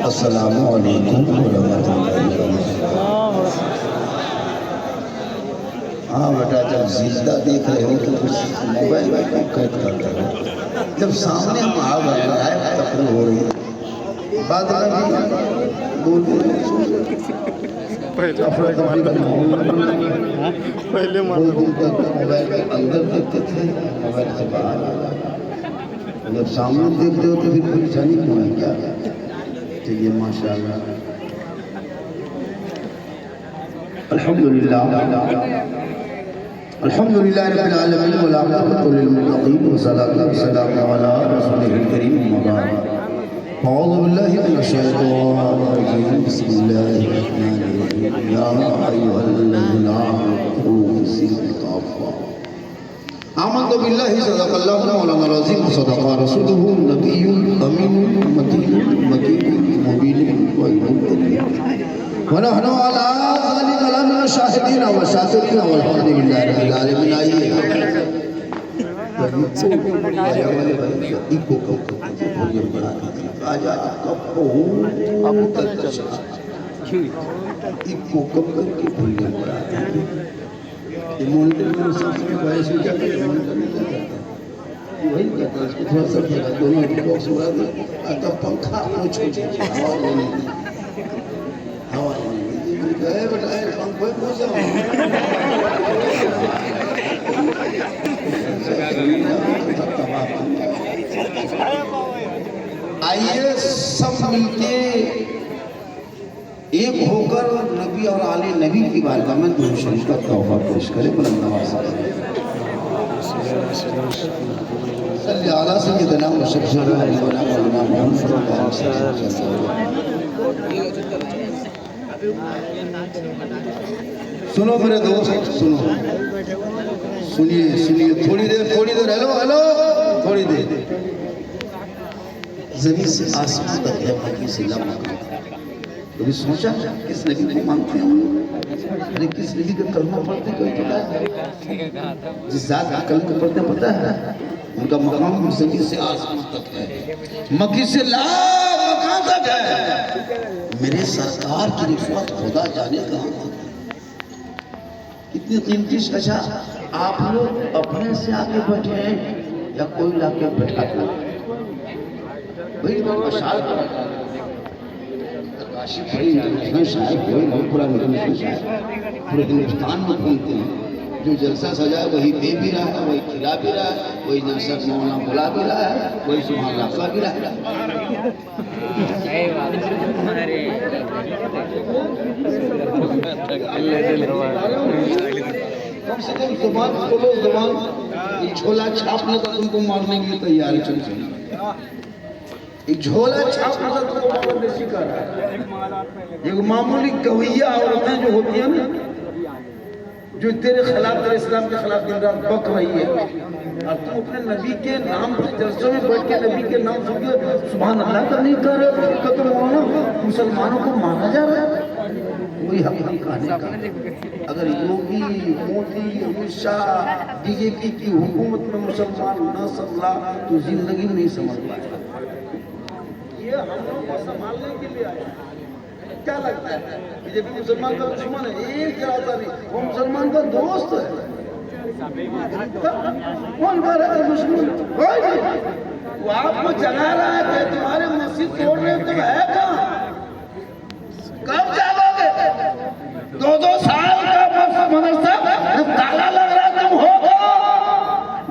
अस्सलामु अलैकुम वरहमतुल्लाहि वबरकातुहू। हाँ बेटा, जब जिंदा देख रहे हो तो कुछ मोबाइल में कैद करते हो। जब सामने हम आ गए लाइव तकरीर हो रही है, बाद में भी बोलते पहले मोबाइल के अंदर देखते थे, मोबाइल से बाहर आ जाते। जब सामने देख रहे हो तो फिर परेशानी क्यों है क्या? चलिए माशाअल्लाह, अल्हम्दुलिल्लाह अल्हम्दुलिल्लाह रब्बिल आलमीन वल आक़िबतु लिल मुत्तक़ीन व सल्लल्लाहु अलैहि वसल्लम अला रसूलिहिल करीम अम्मा बाद। अऊज़ु बिल्लाहि मिनश शैतानिर रजीम। बिस्मिल्लाहिर रहमानिर रहीम। या अय्युहल्लज़ीना आमनू बिस्मिल्लाहि काफ़ा। आमन्तु बिल्लाहि सदक़ल्लाहु मौलाना अज़ीम व सदक़ा रसूलुहु नबियुल अमीनुल मतीनुल मकीनुल मुबीनुल वईनुल करीम। व नहनु अला ज़ालिका लमिन शाहिदीन व शाकिरीन वल्हम्दुलिल्लाहि रब्बिल आलमीन। आइए इको को वॉल्यूम बढ़ा दीजिए। आजा कपो इको कब करके वॉल्यूम बढ़ा दीजिए। ये मॉनिटर में सबसे वॉइस में क्या करते हैं? मॉनिटर में क्या करते हैं? वही करते हैं, इसको थोड़ा सा दोनों बॉक्स बढ़ा दे। तब पंखा को छोड़ दीजिए, हवा नहीं हवा नहीं बेटा, पंखे में जाओ। आइए सब मिलके एक होकर नबी और आले नबी की बारगाह में दुरूद शरीफ का तोहफा पेश करें। बुलंद आवाज़ से सल्ली अला सय्यिदना व शफीना व मौलाना मुहम्मद सल्लल्लाहु अलैहि वसल्लम। सुनो मेरे दोस्त, सुनो, सुनिए सुनिए, थोड़ी देर हेलो हेलो, थोड़ी देर। ज़मीन से आसमान तक है मकी से लम्हा। कभी सोचा किस नबी को मानते हैं? अरे किस नबी का कलमा पढ़ते कोई पता है? जिस जात का कलमा पढ़ते पता है? उनका मकाम ज़मीन से आसमान तक है, मकी से ला मकान तक है। मेरे सरकार की रिश्वत खुदा जाने कहाँ तक। कितनी कीमती। अच्छा, आप लोग अपने से आगे बैठे हैं या कोई लाके बैठा था? भाई काशी बड़ी इंटरनेशनल शायर कोई बहुत पूरा इंटरनेशनल शायर पूरे हिंदुस्तान में घूमते हैं। जो जलसा सजा वही दे भी रहा है, वही खिला भी रहा है, वही नौसर मौलाना बुला भी रहा है, वही सुभान अल्लाह भी रहा है। कम से कम जुबान खोलो, जुबान। झोला छापने का तुमको मारने के लिए तैयार है। चल एक झोला छापने का तुमको जबरदस्ती कर रहा है। एक मामूली गवैया औरतें जो होती है ना, जो तेरे खिलाफ, तेरे इस्लाम के खिलाफ दिन रात बक रही है, और तुम अपने नबी के नाम पर जलसों में बैठ के नबी के नाम सुन के सुभान अल्लाह का नहीं कर रहे हो, तो मुसलमानों को मारा जा रहा है। वही हम कहने का। अगर योगी, मोदी, अमित शाह, बीजेपी की हुकूमत में मुसलमान न संभला तो जिंदगी नहीं समझ पाएगा। ये हम लोग को संभालने के लिए आया। क्या लगता है बीजेपी मुसलमान का दुश्मन है? एक जरा नहीं, वो मुसलमान का दोस्त है। कौन कह रहा है दुश्मन? कोई नहीं। वो आपको जगा रहा है कि तुम्हारे मस्जिद तोड़ रहे, तुम है कहाँ? कब जाओगे? 2-2 साल का मदरसा ताला लग रहा, तुम हो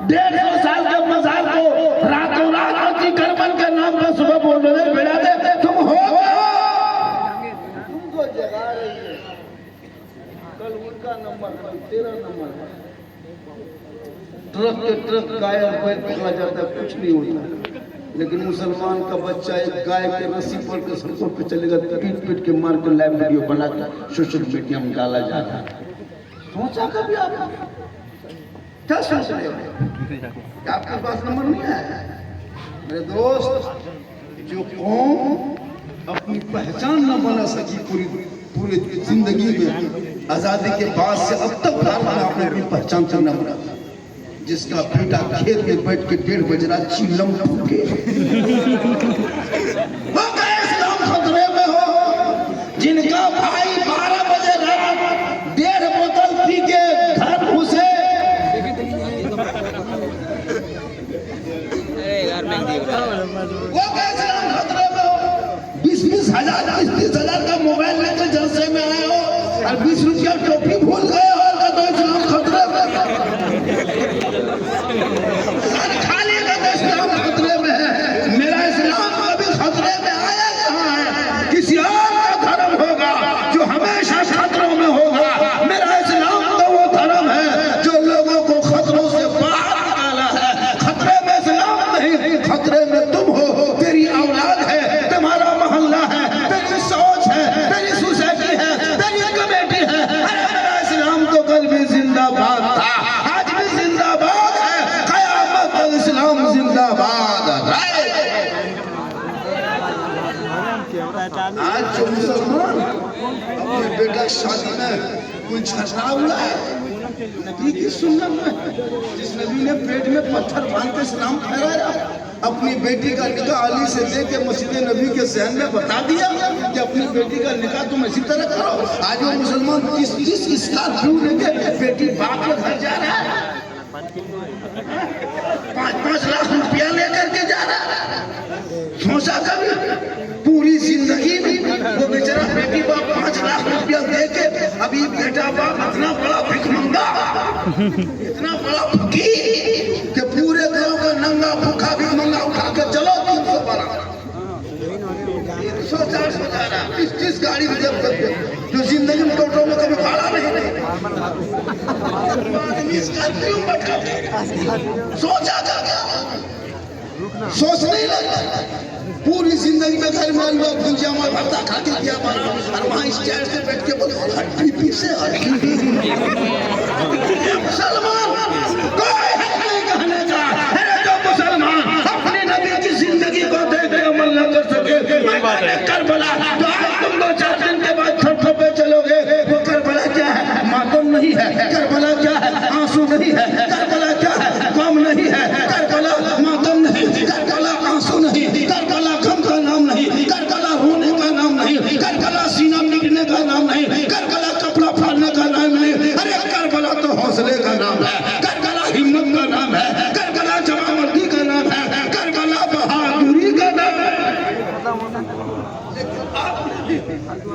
150 साल के मजार को रातों रात की करबल के नाम पर सुबह बोल रहे बेड़ा दे, तुम हो तुमको जगा रही है। कल उनका नंबर, कल तेरा नंबर। ट्रक के ट्रक गाय पैर पकड़ा जाता है, कुछ नहीं होता। लेकिन मुसलमान का बच्चा एक गाय के रस्सी पड़ के सड़कों पे चलेगा, पीट पीट के मार के लाइव वीडियो बना के सोशल मीडिया में डाला जाता है। सोचा कभी आप? क्या सोच रहे हो? आपके पास नंबर नहीं है? मेरे दोस्त, जो कौम अपनी पहचान न बना सकी पूरी जिंदगी में, आजादी के बाद से अब तक आपने अपनी पहचान करना बना, जिसका बेटा खेत में बैठ के 1:30 बजे चिल्लम ठोके, इस्लाम खतरे और 20 रुपया टोपी भूल गए और का तो इस्लाम खतरे में सर खाली का तो इस्लाम खतरे में है। मेरा इस्लाम कभी खतरे में आया कहाँ है? किसी और का धर्म होगा जो हमेशा खतरों में होगा। मेरा इस्लाम तो वो धर्म है जो लोगों को खतरों से बाहर निकाला है। खतरे में इस्लाम नहीं, खतरे में तुम हो, तेरी औलाद है, तुम्हारा मोहल्ला है, तेरी सोच है, तेरी सोसाइटी है, तेरी कमेटी है। अरे मेरा इस्लाम तो कल भी जिंदाबाद था, आज भी जिंदाबाद है, कयामत तक इस्लाम जिंदाबाद रहे। आज जो मुसलमान अपने बेटा शादी में कोई झगड़ा हुआ है, नबी की सुन्नत में, जिस नबी ने पेट में पत्थर बांध के सलाम फहराया, अपनी बेटी का निकाह अली से लेके मस्जिद नबी के सहन में बता दिया कि अपनी बेटी का निकाह तुम इसी तरह करो। आज वो मुसलमान 30 स्कॉर्पियो लेके बेटी बाप के घर जा रहा है, 5-5 लाख रुपया लेकर के जा रहा है। सोचा कभी पूरी जिंदगी में वो बेचारा बेटी बाप 5 लाख रुपया दे के, अभी बेटा बाप इतना बड़ा भिखमंगा, इतना बड़ा फकीर कि पूरे गांव का नंगा भूखा भिखमंगा उठा के चलो 312 300-400 जा रहा, 30 गाड़ी रिजर्व करके, जो जिंदगी में टोटो में कभी भाड़ा नहीं सोचा था, सोच नहीं लगा। पूरी जिंदगी में घर में लोग गुंजामा भरता खाती क्या बना, और वहाँ स्टैंड से बैठ के बोले हड्डी पीछे मुसलमान कोई हक नहीं कहने का। अरे जो मुसलमान अपने नबी की जिंदगी को देख के अमल न कर सके, करबला तो आज तुम 2-4 दिन के बाद थपथपे चलोगे। वो करबला क्या है? मातम नहीं है। करबला क्या है? आंसू नहीं है। करबला क्या है? गम नहीं है। करबला मातम नहीं, करबला आंसू नहीं, करबला गम का नाम नहीं, करबला रोने का नाम नहीं, करबला सीना पीटने का नाम नहीं, करबला कपड़ा फाड़ने का नाम नहीं। अरे करबला तो हौसले का नाम है, करबला हिम्मत का नाम है, करबला जवामर्दी का नाम है, करबला बहादुरी का नाम है।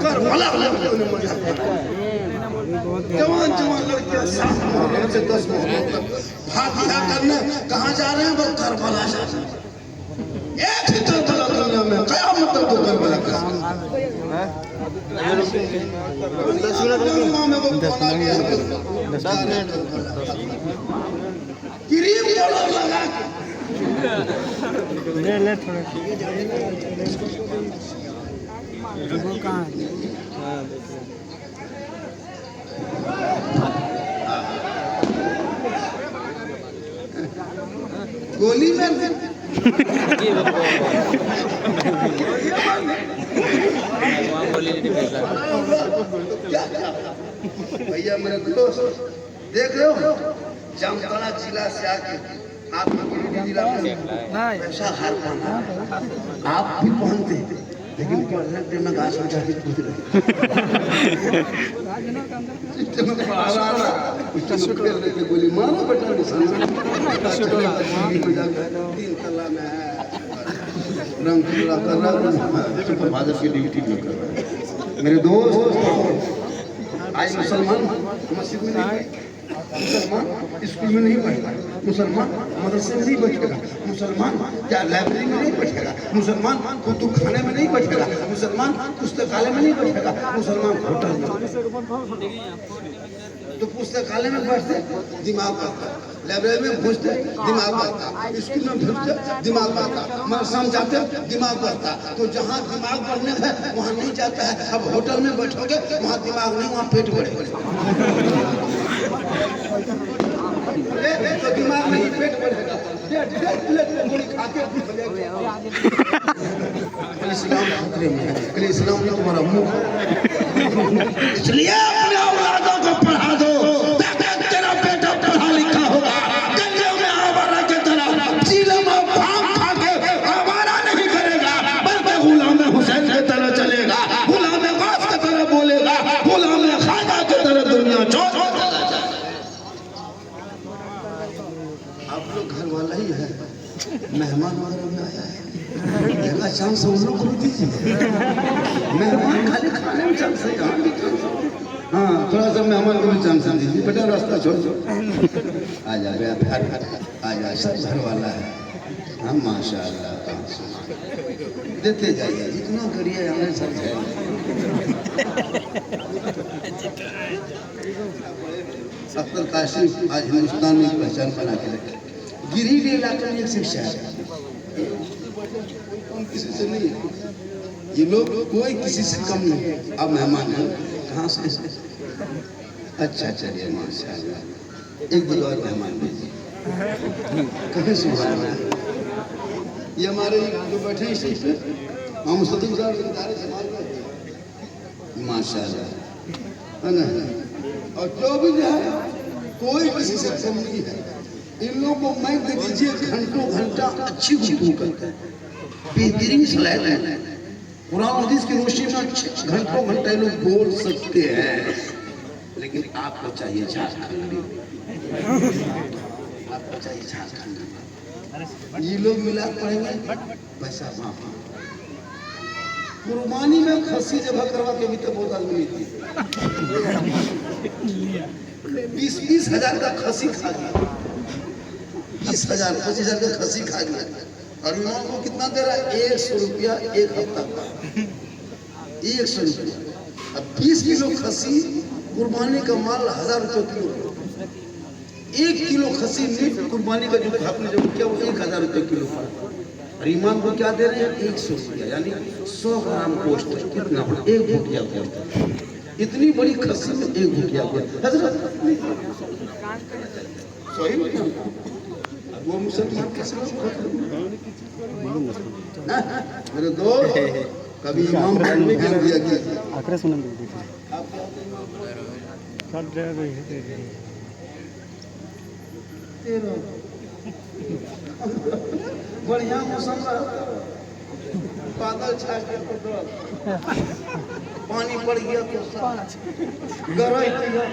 करबला जवान लड़कियां 7 मोहर्रम से 10 मोहर्रम तक फातिहा करने कहाँ जा रहे हैं? वो करबला जा रहे हैं। एक ही करबला दुनिया में, कयामत तक तो करबला का क्रीम पाउडर लगा ले थोड़ा गोली में भैया मेरे दोस्त देख रहे हो, जामताड़ा जिला से आके आप गिरिडीह जिला में ऐसा हार पहना, आप भी पहनते, लेकिन पहनते में घास में जाके कूद रहे गोली मारो बेटा रंग पूरा कर रहा सुपरवाइजर की ड्यूटी भी कर रहा है। मेरे दोस्त आज मुसलमान मस्जिद में नहीं, मुसलमान स्कूल में नहीं बैठेगा, मुसलमान मदरसे में नहीं बैठेगा, मुसलमान क्या लाइब्रेरी में नहीं बैठेगा, मुसलमान कुतुब खाने में नहीं बैठेगा, मुसलमान पुस्तकालय में नहीं बैठेगा, मुसलमान होटल में। तो पुस्तकालय में बैठते दिमाग बढ़ता, लाइब्रेरी में घुसते दिमाग बढ़ता, स्कूल में घुसते दिमाग बढ़ता, मदरसा में जाते दिमाग बढ़ता। तो जहाँ दिमाग बढ़ने है वहाँ नहीं जाता है। अब होटल में बैठोगे वहाँ दिमाग नहीं, वहाँ पेट बढ़ेगा। तो दिमाग नहीं, पेट बढ़ेगा। इस्लाम खतरे में है, इस्लाम ने तुम्हारा मुंह, इसलिए अपने औलादों को पढ़ा दो ताकि तेरा बेटा पढ़ा लिखा होगा। गलियों में आवारा की तरह जिले में भांग खा के आवारा नहीं करेगा, बल्कि गुलाम हुसैन की तरह चलेगा, गुलाम गास की तरह बोलेगा, गुलाम खाजा की तरह दुनिया छोड़। आप लोग घर वाला ही है, मेहमान वगैरह में आया है, देखा चांस उन लोग को दीजिए। मेहमान खाली खाने में चांस है, यहाँ भी चांस हाँ थोड़ा सा मेहमान को भी चांस दीजिए बेटा, रास्ता छोड़ दो। आ जा बेटा, आ जा, सब घर वाला है। हाँ माशाल्लाह, देते जाइए जितना करिए, हमें सब है। अख्तर काशिफ आज हिंदुस्तान में पहचान बना के रखे। गिरिडीह इलाके में एक शिक्षा है, किसी से नहीं, ये लोग कोई किसी से कम नहीं। अब मेहमान है, कहाँ से? अच्छा चलिए माशाल्लाह, एक दो और मेहमान भेजिए। कहीं सुबह ये हमारे जो बैठे हैं स्टेज पे, हम सतीम साहब माशाल्लाह, है ना। और जो भी जो है कोई किसी से कम नहीं है। इन लोगों को मैं दे दीजिए, घंटों घंटा अच्छी गुफ्तगू करते हैं, बेहतरीन सलाह है। कुरान हदीस की रोशनी में घंटों घंटे लोग बोल सकते हैं, लेकिन आपको चाहिए झारखंडी, आपको चाहिए झारखंडी। ये लोग मिला पड़ेंगे पैसा माफा। कुर्बानी में खस्सी जगह करवा के भी तो बहुत आदमी थी, 20-20 हजार का खस्सी खा गया, 20,000 25,000 का खस्सी खा गया। और इमाम को कितना दे रहा है? 100 रुपया एक हफ्ता का, 100 रुपया। अब 20 किलो खस्सी, कुर्बानी का माल 1000 रुपये किलो। 1 किलो खस्सी में कुर्बानी का जो आपने जो किया वो 1000 रुपये किलो पड़ा। और इमाम को क्या दे रहे हैं? 100 रुपया, यानी 100 ग्राम गोश्त। कितना बड़ा? 1 भुटिया गया। इतनी बड़ी खस्सी में 1 भुटिया गया। सही नहीं, वो मुसलमान कैसे मेरे दोस्त, कभी इमाम ध्यान दिया कि बढ़िया मौसम बादल छा गया तो पानी पड़ गया तो गरज दिया